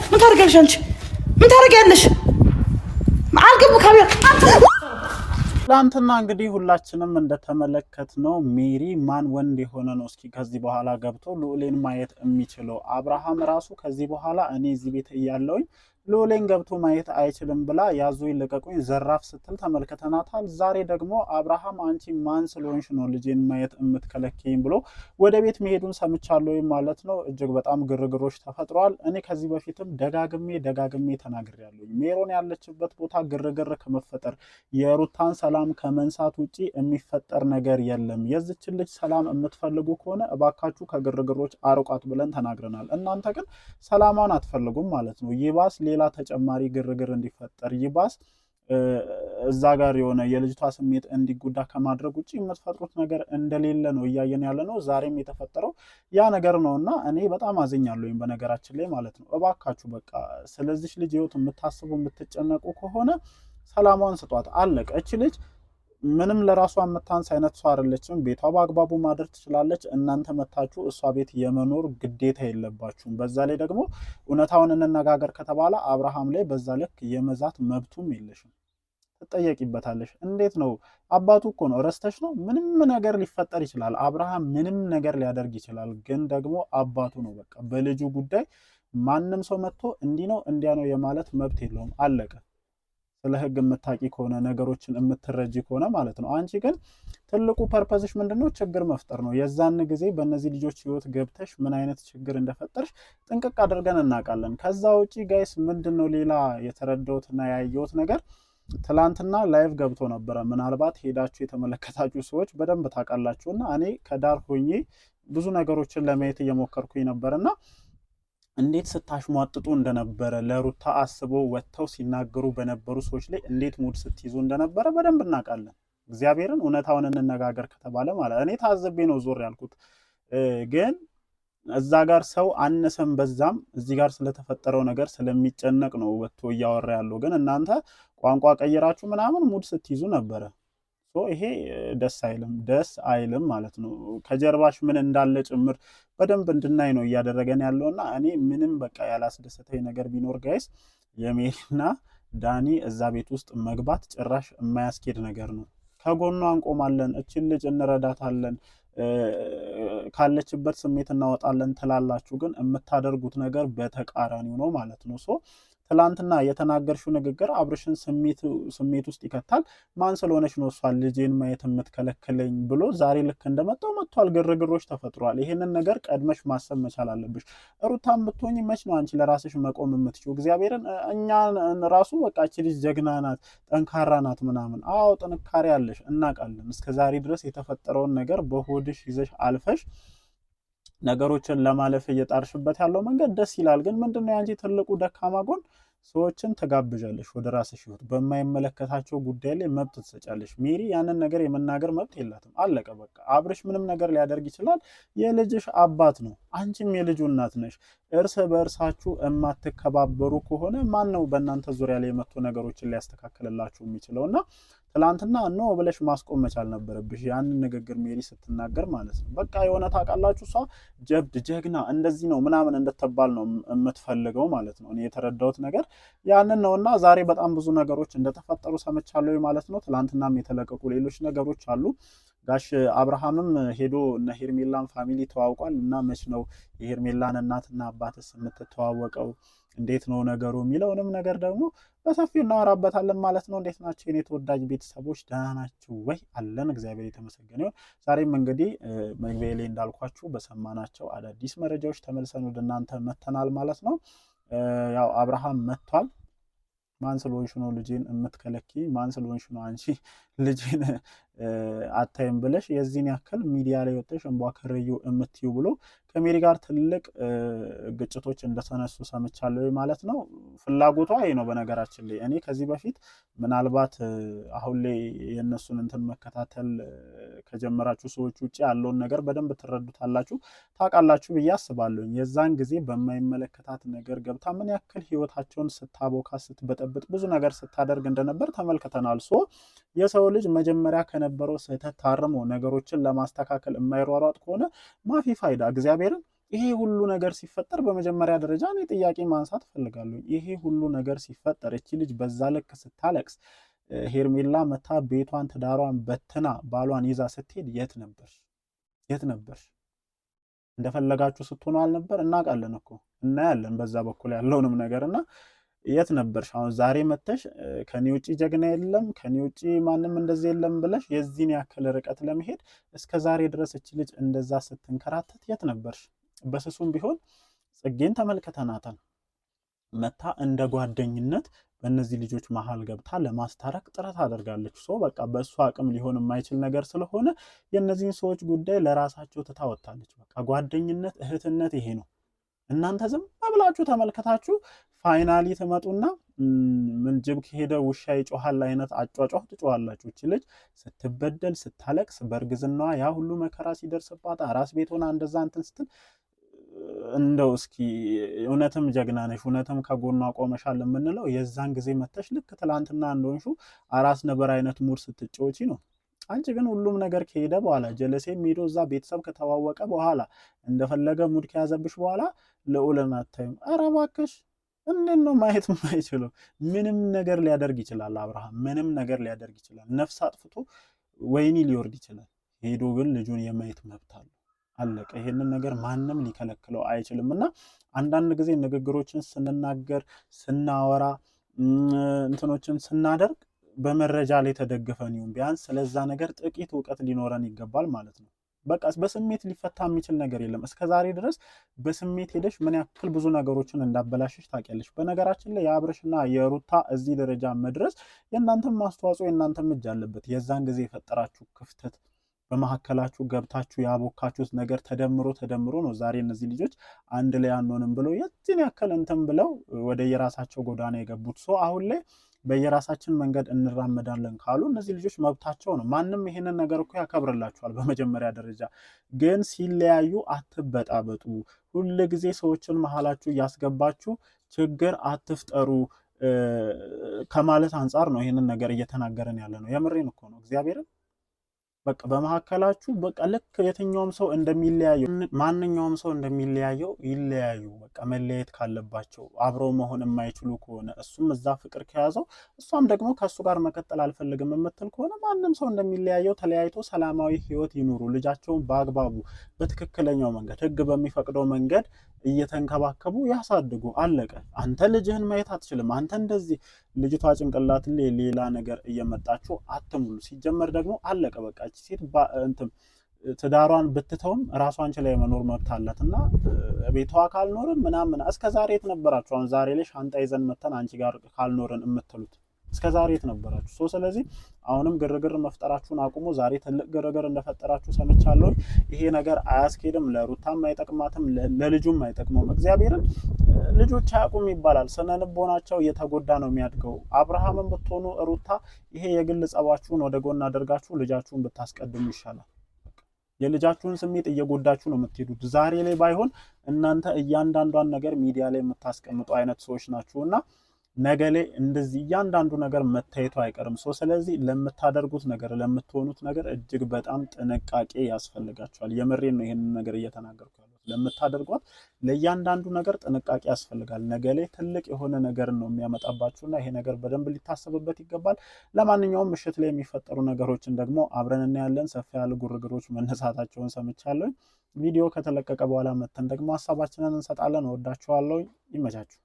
ምን ታደርጊያለሽ አንቺ? ምን ታደርጊያለሽ? አልገቡ ካቢያ ትላንትና እንግዲህ ሁላችንም እንደተመለከትነው ሜሪ ማን ወንድ የሆነ ነው እስኪ ከዚህ በኋላ ገብቶ ልዑሌን ማየት የሚችለው? አብርሃም ራሱ ከዚህ በኋላ እኔ እዚህ ቤት እያለሁኝ ልዑሌን ገብቶ ማየት አይችልም ብላ ያዙኝ ልቀቁኝ ዘራፍ ስትል ተመልክተናታል። ዛሬ ደግሞ አብርሃም አንቺ ማን ስለሆንሽ ነው ልጄን ማየት የምትከለክይኝ ብሎ ወደ ቤት መሄዱን ሰምቻለሁ ማለት ነው። እጅግ በጣም ግርግሮች ተፈጥሯል። እኔ ከዚህ በፊትም ደጋግሜ ተናግሬያለሁ። ሜሮን ያለችበት ቦታ ግርግር ከመፈጠር የሩታን ሰላም ከመንሳት ውጪ የሚፈጠር ነገር የለም። የዚችን ልጅ ሰላም የምትፈልጉ ከሆነ እባካችሁ ከግርግሮች አርቋት ብለን ተናግረናል። እናንተ ግን ሰላማን አትፈልጉም ማለት ነው። ይባስ ሌላ ተጨማሪ ግርግር እንዲፈጠር ይባስ እዛ ጋር የሆነ የልጅቷ ስሜት እንዲጎዳ ከማድረግ ውጪ የምትፈጥሩት ነገር እንደሌለ ነው እያየን ያለ ነው። ዛሬም የተፈጠረው ያ ነገር ነውና እኔ በጣም አዝኛለሁኝ በነገራችን ላይ ማለት ነው። እባካችሁ በቃ ስለዚህ ልጅ ህይወት የምታስቡ የምትጨነቁ ከሆነ ሰላሟን ስጧት። አለቀ። እቺ ልጅ ምንም ለራሷ የምታንስ አይነት ሰው አይደለችም። ቤቷ በአግባቡ ማድረግ ትችላለች። እናንተ መታችሁ እሷ ቤት የመኖር ግዴታ የለባችሁም። በዛ ላይ ደግሞ እውነታውን እንነጋገር ከተባለ አብርሃም ላይ በዛ ልክ የመዛት መብቱም የለሽም። ትጠየቂበታለሽ። እንዴት ነው? አባቱ እኮ ነው። ረስተሽ ነው? ምንም ነገር ሊፈጠር ይችላል። አብርሃም ምንም ነገር ሊያደርግ ይችላል። ግን ደግሞ አባቱ ነው። በቃ በልጁ ጉዳይ ማንም ሰው መጥቶ እንዲህ ነው እንዲያ ነው የማለት መብት የለውም። አለቀ። ስለ ህግ የምታቂ ከሆነ ነገሮችን የምትረጂ ከሆነ ማለት ነው። አንቺ ግን ትልቁ ፐርፐዝሽ ምንድነው? ችግር መፍጠር ነው። የዛን ጊዜ በእነዚህ ልጆች ህይወት ገብተሽ ምን አይነት ችግር እንደፈጠርሽ ጥንቅቅ አድርገን እናውቃለን። ከዛ ውጪ ጋይስ ምንድነው ሌላ የተረዳሁትና ያየሁት ነገር ትላንትና ላይቭ ገብቶ ነበረ። ምናልባት ሄዳችሁ የተመለከታችሁ ሰዎች በደንብ ታውቃላችሁና እኔ ከዳር ሆኜ ብዙ ነገሮችን ለማየት እየሞከርኩኝ ነበርና እንዴት ስታሽሟጥጡ እንደነበረ ለሩታ አስበው ወጥተው ሲናገሩ በነበሩ ሰዎች ላይ እንዴት ሙድ ስትይዙ እንደነበረ በደንብ እናውቃለን። እግዚአብሔርን እውነታውን እንነጋገር ከተባለ ማለት እኔ ታዝቤ ነው ዞር ያልኩት። ግን እዛ ጋር ሰው አነሰም በዛም እዚህ ጋር ስለተፈጠረው ነገር ስለሚጨነቅ ነው ወጥቶ እያወራ ያለው። ግን እናንተ ቋንቋ ቀይራችሁ ምናምን ሙድ ስትይዙ ነበረ። ይሄ ደስ አይልም ማለት ነው። ከጀርባሽ ምን እንዳለ ጭምር በደንብ እንድናይ ነው እያደረገን ያለውና እኔ ምንም በቃ ያላስደሰተኝ ነገር ቢኖር ጋይስ የሜሪና ዳኒ እዛ ቤት ውስጥ መግባት ጭራሽ የማያስኬድ ነገር ነው። ከጎኗ እንቆማለን፣ እችን ልጅ እንረዳታለን፣ ካለችበት ስሜት እናወጣለን ትላላችሁ፣ ግን የምታደርጉት ነገር በተቃራኒው ነው ማለት ነው። ትላንትና የተናገርሽው ንግግር አብርሽን ስሜት ውስጥ ይከታል። ማን ስለሆነች ነው እሷ ልጄን ማየት የምትከለክለኝ ብሎ ዛሬ ልክ እንደመጣው መጥቷል። ግርግሮች ተፈጥሯል። ይሄንን ነገር ቀድመሽ ማሰብ መቻል አለብሽ። ሩታም ብትሆኚ መች ነው አንቺ ለራስሽ መቆም የምትችው? እግዚአብሔርን እኛ ራሱ በቃ እቺ ልጅ ጀግና ናት፣ ጠንካራ ናት ምናምን። አዎ ጥንካሬ አለሽ እናውቃለን። እስከዛሬ ድረስ የተፈጠረውን ነገር በሆድሽ ይዘሽ አልፈሽ ነገሮችን ለማለፍ እየጣርሽበት ያለው መንገድ ደስ ይላል። ግን ምንድነው ያንቺ ትልቁ ደካማ ጎን? ሰዎችን ተጋብዣለሽ ወደ ራስሽ ህይወት፣ በማይመለከታቸው ጉዳይ ላይ መብት ትሰጫለሽ። ሜሪ ያንን ነገር የመናገር መብት የላትም። አለቀ በቃ። አብርሽ ምንም ነገር ሊያደርግ ይችላል። የልጅሽ አባት ነው፣ አንቺም የልጁ እናት ነሽ። እርስ በእርሳችሁ የማትከባበሩ ከሆነ ማን ነው በእናንተ ዙሪያ ላይ መጥቶ ነገሮችን ሊያስተካክልላችሁ የሚችለውና ትላንትና ኖ ብለሽ ማስቆም መቻል ነበረብሽ። ያንን ንግግር ሜሪ ስትናገር ማለት ነው። በቃ የሆነ ታውቃላችሁ እሷ ጀብድ ጀግና እንደዚህ ነው ምናምን እንደተባል ነው የምትፈልገው ማለት ነው። እኔ የተረዳሁት ነገር ያንን ነውና ዛሬ በጣም ብዙ ነገሮች እንደተፈጠሩ ሰምቻለሁ ማለት ነው። ትላንትናም የተለቀቁ ሌሎች ነገሮች አሉ። ጋሽ አብርሃምም ሄዶ እነ ሄርሜላን ፋሚሊ ተዋውቋል። እና መች ነው የሄርሜላን እናትና አባትስ የምትተዋወቀው? እንዴት ነው ነገሩ የሚለውንም ነገር ደግሞ በሰፊው እናወራበታለን ማለት ነው። እንዴት ናቸው የኔ ተወዳጅ ቤተሰቦች? ደህና ናችሁ ወይ? አለን እግዚአብሔር የተመሰገነ ይሁን። ዛሬም እንግዲህ መግቢያ ላይ እንዳልኳችሁ በሰማናቸው አዳዲስ መረጃዎች ተመልሰን ወደ እናንተ መተናል ማለት ነው። ያው አብርሃም መጥቷል። ማን ስለሆንሽ ነው ልጄን የምትከለኪ? ማን ስለሆንሽ ነው አንቺ ልጄን አታይም ብለሽ የዚህን ያክል ሚዲያ ላይ ወጥተሽ እንቧ ከረዩ የምትዩ ብሎ ከሜሪ ጋር ትልቅ ግጭቶች እንደተነሱ ሰምቻለሁ ማለት ነው። ፍላጎቷ ይሄ ነው። በነገራችን ላይ እኔ ከዚህ በፊት ምናልባት አሁን ላይ የእነሱን እንትን መከታተል ከጀመራችሁ ሰዎች ውጭ ያለውን ነገር በደንብ ትረዱታላችሁ፣ ታውቃላችሁ ብዬ አስባለሁ። የዛን ጊዜ በማይመለከታት ነገር ገብታ ምን ያክል ህይወታቸውን ስታቦካ ስትበጠብጥ ብዙ ነገር ስታደርግ እንደነበር ተመልክተናል። የሰው ልጅ መጀመሪያ ከነበረው ስህተት ታርሞ ነገሮችን ለማስተካከል የማይሯሯጥ ከሆነ ማፊ ፋይዳ። እግዚአብሔርን ይሄ ሁሉ ነገር ሲፈጠር በመጀመሪያ ደረጃ እኔ ጥያቄ ማንሳት እፈልጋለሁ። ይሄ ሁሉ ነገር ሲፈጠር እቺ ልጅ በዛ ልክ ስታለቅስ ሄርሜላ መታ ቤቷን ትዳሯን በትና ባሏን ይዛ ስትሄድ የት ነበርሽ? የት ነበርሽ? እንደፈለጋችሁ ስትሆኑ አልነበር? እናውቃለን እኮ እናያለን በዛ በኩል ያለውንም ነገር እና የት ነበርሽ? አሁን ዛሬ መተሽ ከኔ ውጪ ጀግና የለም ከኔ ውጪ ማንም እንደዚህ የለም ብለሽ የዚህን ያክል ርቀት ለመሄድ እስከ ዛሬ ድረስ እች ልጅ እንደዛ ስትንከራተት የት ነበርሽ? በስሱም ቢሆን ጽጌን ተመልክተናታል። መታ እንደ ጓደኝነት በእነዚህ ልጆች መሀል ገብታ ለማስታረቅ ጥረት አደርጋለች። ሶ በቃ በእሱ አቅም ሊሆን የማይችል ነገር ስለሆነ የእነዚህን ሰዎች ጉዳይ ለራሳቸው ትታወታለች። በቃ ጓደኝነት፣ እህትነት ይሄ ነው። እናንተ ዝም ብላችሁ ተመልከታችሁ ፋይናሊ ትመጡና ምን ጅብ ከሄደ ውሻ ይጮሃል አይነት አጫጫህ ትጮሃላችሁ። እቺ ልጅ ስትበደል ስታለቅስ በእርግዝናዋ ያ ሁሉ መከራ ሲደርስባት አራስ ቤት ሆና እንደዛ እንትን ስትል እንደው እስኪ እውነትም ጀግና ነሽ እውነትም ከጎኗ ቆመሻል የምንለው የዛን ጊዜ መተሽ ልክ ትላንትና እንደሆንሹ አራስ ነበር አይነት ሙድ ስትጫወቺ ነው። አንቺ ግን ሁሉም ነገር ከሄደ በኋላ ጀለሴም ሄዶ እዛ ቤተሰብ ከተዋወቀ በኋላ እንደፈለገ ሙድ ከያዘብሽ በኋላ ልዑልን አታይም። ኧረ እባክሽ እንዴት ነው ማየት የማይችለው? ምንም ነገር ሊያደርግ ይችላል አብርሃም፣ ምንም ነገር ሊያደርግ ይችላል። ነፍስ አጥፍቶ ወይኒ ሊወርድ ይችላል። ሄዶ ግን ልጁን የማየት መብት አለው። አለቀ። ይሄንን ነገር ማንም ሊከለክለው አይችልም። እና አንዳንድ ጊዜ ንግግሮችን ስንናገር ስናወራ እንትኖችን ስናደርግ በመረጃ ላይ ተደግፈን ይሁን ቢያንስ ስለዛ ነገር ጥቂት እውቀት ሊኖረን ይገባል ማለት ነው። በቃ በስሜት ሊፈታ የሚችል ነገር የለም። እስከዛሬ ድረስ በስሜት ሄደሽ ምን ያክል ብዙ ነገሮችን እንዳበላሽሽ ታውቂያለሽ። በነገራችን ላይ የአብርሽና የሩታ እዚህ ደረጃ መድረስ የእናንተም አስተዋጽኦ የእናንተም እጅ አለበት። የዛን ጊዜ የፈጠራችሁ ክፍተት በመካከላችሁ ገብታችሁ ያቦካችሁት ነገር ተደምሮ ነው ዛሬ እነዚህ ልጆች አንድ ላይ አንሆንም ብለው የዚህን ያክል እንትን ብለው ወደ የራሳቸው ጎዳና የገቡት። ሰው አሁን ላይ በየራሳችን መንገድ እንራመዳለን ካሉ እነዚህ ልጆች መብታቸው ነው። ማንም ይሄንን ነገር እኮ ያከብርላችኋል። በመጀመሪያ ደረጃ ግን ሲለያዩ አትበጣበጡ። ሁል ጊዜ ሰዎችን መሀላችሁ እያስገባችሁ ችግር አትፍጠሩ ከማለት አንጻር ነው ይሄንን ነገር እየተናገረን ያለ ነው። የምሬን እኮ ነው እግዚአብሔርን። በቃ በመካከላችሁ በቃ ልክ የትኛውም ሰው እንደሚለያየው ማንኛውም ሰው እንደሚለያየው ይለያዩ። በቃ መለየት ካለባቸው አብረው መሆን የማይችሉ ከሆነ እሱም እዛ ፍቅር ከያዘው እሷም ደግሞ ከእሱ ጋር መቀጠል አልፈልግም የምትል ከሆነ ማንም ሰው እንደሚለያየው ተለያይቶ ሰላማዊ ሕይወት ይኑሩ። ልጃቸውን በአግባቡ በትክክለኛው መንገድ ሕግ በሚፈቅደው መንገድ እየተንከባከቡ ያሳድጉ። አለቀ። አንተ ልጅህን ማየት አትችልም። አንተ እንደዚህ ልጅቷ ጭንቅላት ሌላ ነገር እየመጣችሁ አትሙሉ። ሲጀመር ደግሞ አለቀ በቃ ሴት እንትን ትዳሯን ብትተውም ራሷን ችላ የመኖር መብት አላት እና ቤቷ ካልኖርን ምናምን እስከ ዛሬ የት ነበራችሁ? አሁን ዛሬ ላይ ሻንጣ ይዘን መተን አንቺ ጋር ካልኖርን የምትሉት እስከ ዛሬ የት ነበራችሁ? ስለዚህ አሁንም ግርግር መፍጠራችሁን አቁሙ። ዛሬ ትልቅ ግርግር እንደፈጠራችሁ ሰምቻለሁ። ይሄ ነገር አያስኬድም፣ ለሩታም አይጠቅማትም፣ ለልጁም አይጠቅመውም። እግዚአብሔርን ልጆች አያውቁም ይባላል። ስነ ልቦናቸው እየተጎዳ ነው የሚያድገው። አብርሃምን ብትሆኑ ሩታ፣ ይሄ የግል ጸባችሁን ወደ ጎን አድርጋችሁ ልጃችሁን ብታስቀድሙ ይሻላል። የልጃችሁን ስሜት እየጎዳችሁ ነው የምትሄዱት። ዛሬ ላይ ባይሆን እናንተ እያንዳንዷን ነገር ሚዲያ ላይ የምታስቀምጡ አይነት ሰዎች ናችሁና ነገ ላይ እንደዚህ እያንዳንዱ ነገር መታየቱ አይቀርም። ስለዚህ ለምታደርጉት ነገር ለምትሆኑት ነገር እጅግ በጣም ጥንቃቄ ያስፈልጋችኋል። የምሬን ነው ይሄንን ነገር እየተናገርኩ ያለሁት። ለምታደርጓት ለእያንዳንዱ ነገር ጥንቃቄ ያስፈልጋል። ነገ ላይ ትልቅ የሆነ ነገር ነው የሚያመጣባችሁና ይሄ ነገር በደንብ ሊታሰብበት ይገባል። ለማንኛውም ምሽት ላይ የሚፈጠሩ ነገሮችን ደግሞ አብረን እናያለን። ሰፋ ያሉ ግርግሮች መነሳታቸውን ሰምቻለሁ። ቪዲዮ ከተለቀቀ በኋላ መተን ደግሞ ሀሳባችንን እንሰጣለን። እወዳችኋለሁ። ይመቻችሁ።